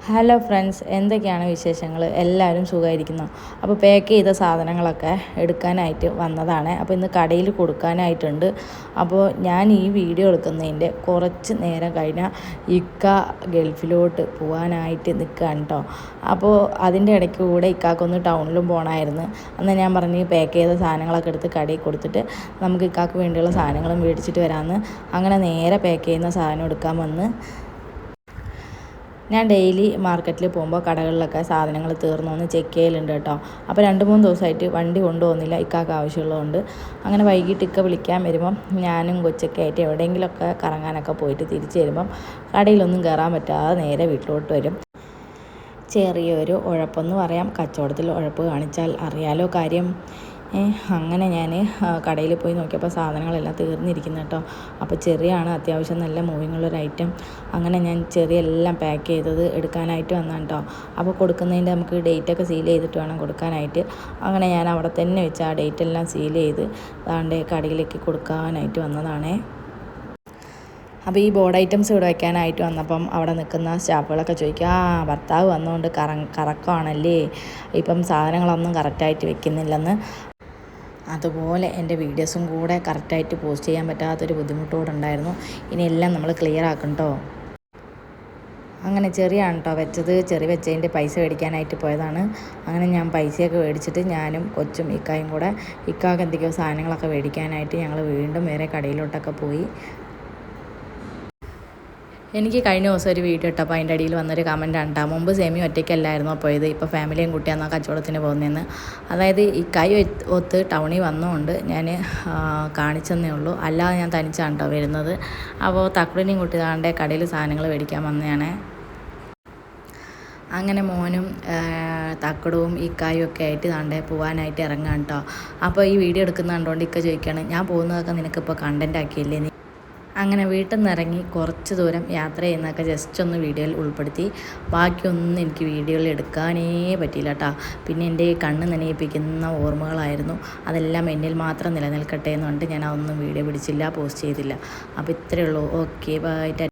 Hello friends, എന്തൊക്കെയാണ് വിശേഷങ്ങൾ? എല്ലാവരും സുഖമായിരിക്കുന്നു. അപ്പോൾ പാക്ക് ചെയ്ത സാധനങ്ങളൊക്കെ എടുക്കാനായിട്ട് വന്നതാണ്. അപ്പോൾ ഇന്ന് കടയിൽ കൊടുക്കാനായിട്ടുണ്ട്. അപ്പോൾ ഞാൻ ഈ വീഡിയോ എടുക്കുന്നതിൻ്റെ കുറച്ച് നേരം കഴിഞ്ഞാൽ ഇക്ക ഗൾഫിലോട്ട് പോകാനായിട്ട് നിൽക്കുകയാണ് കേട്ടോ. അപ്പോൾ അതിൻ്റെ ഇടയ്ക്ക് കൂടെ ഇക്കാക്കൊന്ന് ടൗണിലും പോകണമായിരുന്നു. അന്ന് ഞാൻ പറഞ്ഞ് പാക്ക് ചെയ്ത സാധനങ്ങളൊക്കെ എടുത്ത് കടയിൽ കൊടുത്തിട്ട് നമുക്ക് ഇക്കാക്ക് വേണ്ടിയുള്ള സാധനങ്ങളും മേടിച്ചിട്ട് വരാമെന്ന്. അങ്ങനെ നേരെ പാക്ക് ചെയ്യുന്ന സാധനം എടുക്കാൻ വന്ന്. ഞാൻ ഡെയിലി മാർക്കറ്റിൽ പോകുമ്പോൾ കടകളിലൊക്കെ സാധനങ്ങൾ തീർന്നോന്ന് ചെക്ക് ചെയ്യലുണ്ട് കേട്ടോ. അപ്പോൾ 2-3 ദിവസമായിട്ട് വണ്ടി കൊണ്ടുപോകുന്നില്ല, ഇക്കാക്ക് ആവശ്യമുള്ളതുകൊണ്ട്. അങ്ങനെ വൈകിട്ട് ഇക്ക വിളിക്കാൻ വരുമ്പം ഞാനും കൊച്ചൊക്കെ ആയിട്ട് എവിടെയെങ്കിലുമൊക്കെ കറങ്ങാനൊക്കെ പോയിട്ട് തിരിച്ച് വരുമ്പം കടയിലൊന്നും കയറാൻ പറ്റാതെ നേരെ വീട്ടിലോട്ട് വരും. ചെറിയൊരു ഉഴപ്പെന്ന് പറയാം, കച്ചവടത്തിൽ ഉഴപ്പ് കാണിച്ചാൽ അറിയാലോ കാര്യം. അങ്ങനെ ഞാൻ കടയിൽ പോയി നോക്കിയപ്പോൾ സാധനങ്ങളെല്ലാം തീർന്നിരിക്കുന്നു കേട്ടോ. അപ്പോൾ ചെറിയാണ് അത്യാവശ്യം നല്ല മൂവിങ്ങുള്ളൊരു ഐറ്റം. അങ്ങനെ ഞാൻ ചെറിയ എല്ലാം പാക്ക് ചെയ്തത് എടുക്കാനായിട്ട് വന്നതാണ് കേട്ടോ. അപ്പോൾ കൊടുക്കുന്നതിൻ്റെ നമുക്ക് ഡേറ്റൊക്കെ സീൽ ചെയ്തിട്ട് വേണം കൊടുക്കാനായിട്ട്. അങ്ങനെ ഞാൻ അവിടെ തന്നെ വെച്ച് ആ ഡേറ്റെല്ലാം സീൽ ചെയ്ത് അതാണ്ട് കടയിലേക്ക് കൊടുക്കാനായിട്ട് വന്നതാണേ. അപ്പോൾ ഈ ബോർഡ് ഐറ്റംസ് ഇവിടെ വയ്ക്കാനായിട്ട് വന്നപ്പം അവിടെ നിൽക്കുന്ന സ്റ്റാഫുകളൊക്കെ ചോദിക്കുക, ഭർത്താവ് വന്നുകൊണ്ട് കറക്കമാണല്ലേ, ഇപ്പം സാധനങ്ങളൊന്നും കറക്റ്റായിട്ട് വെക്കുന്നില്ലെന്ന്. അതുപോലെ എൻ്റെ വീഡിയോസും കൂടെ കറക്റ്റായിട്ട് പോസ്റ്റ് ചെയ്യാൻ പറ്റാത്തൊരു ബുദ്ധിമുട്ടോടുണ്ടായിരുന്നു. ഇനി എല്ലാം നമ്മൾ ക്ലിയർ ആക്കണം കേട്ടോ. അങ്ങനെ ചെറിയാണ് കേട്ടോ വെച്ചത്. ചെറിയ വെച്ചതിൻ്റെ പൈസ മേടിക്കാനായിട്ട് പോയതാണ്. അങ്ങനെ ഞാൻ പൈസയൊക്കെ മേടിച്ചിട്ട് ഞാനും കൊച്ചും ഇക്കായും കൂടെ ഇക്കാക്ക് എന്തൊക്കെയോ സാധനങ്ങളൊക്കെ മേടിക്കാനായിട്ട് ഞങ്ങൾ വീണ്ടും വേറെ കടയിലോട്ടൊക്കെ പോയി. എനിക്ക് കഴിഞ്ഞ ദിവസം ഒരു വീഡിയോ ഇട്ടപ്പോൾ അതിൻ്റെ അടിയിൽ വന്നൊരു കമൻറ്റാണ് കേട്ടോ. മുമ്പ് സെമി ഒറ്റയ്ക്കല്ലായിരുന്നോ പോയത്, ഇപ്പോൾ ഫാമിലിയും കുട്ടിയാണെന്നോ കച്ചവടത്തിന് പോകുന്നതെന്ന്. അതായത് ഈ കൈ ഒത്ത് ടൗണിൽ വന്നുകൊണ്ട് ഞാൻ കാണിച്ചെന്നേ ഉള്ളൂ, അല്ലാതെ ഞാൻ തനിച്ചാണ് കേട്ടോ വരുന്നത്. അപ്പോൾ തക്കുടിനെയും കുട്ടി താണ്ടെ കടയിൽ സാധനങ്ങൾ മേടിക്കാൻ വന്നതാണ്. അങ്ങനെ മോനും തക്കടവും ഇക്കായും ഒക്കെ ആയിട്ട് താണ്ടെ പോകാനായിട്ട് ഇറങ്ങാൻ കേട്ടോ. അപ്പോൾ ഈ വീഡിയോ എടുക്കുന്ന കണ്ടുകൊണ്ട് ഇക്ക ചോദിക്കുകയാണ്, ഞാൻ പോകുന്നതൊക്കെ നിനക്കിപ്പോൾ കണ്ടൻ്റ് ആക്കിയില്ലേ നീ? അങ്ങനെ വീട്ടിൽ നിന്ന് ഇറങ്ങി കുറച്ച് ദൂരം യാത്ര ചെയ്യുന്നതൊക്കെ ജസ്റ്റ് ഒന്ന് വീഡിയോയിൽ ഉൾപ്പെടുത്തി. ബാക്കിയൊന്നും എനിക്ക് വീഡിയോയിൽ എടുക്കാനേ പറ്റിയില്ല കേട്ടോ. പിന്നെ എൻ്റെ കണ്ണ് നനയിപ്പിക്കുന്ന ഓർമ്മകളായിരുന്നു. അതെല്ലാം എന്നിൽ മാത്രം നിലനിൽക്കട്ടെ എന്ന് പറഞ്ഞിട്ട് ഞാൻ അതൊന്നും വീഡിയോ പിടിച്ചില്ല, പോസ്റ്റ് ചെയ്തില്ല. അപ്പോൾ ഇത്രയേ ഉള്ളൂ. Okay, by.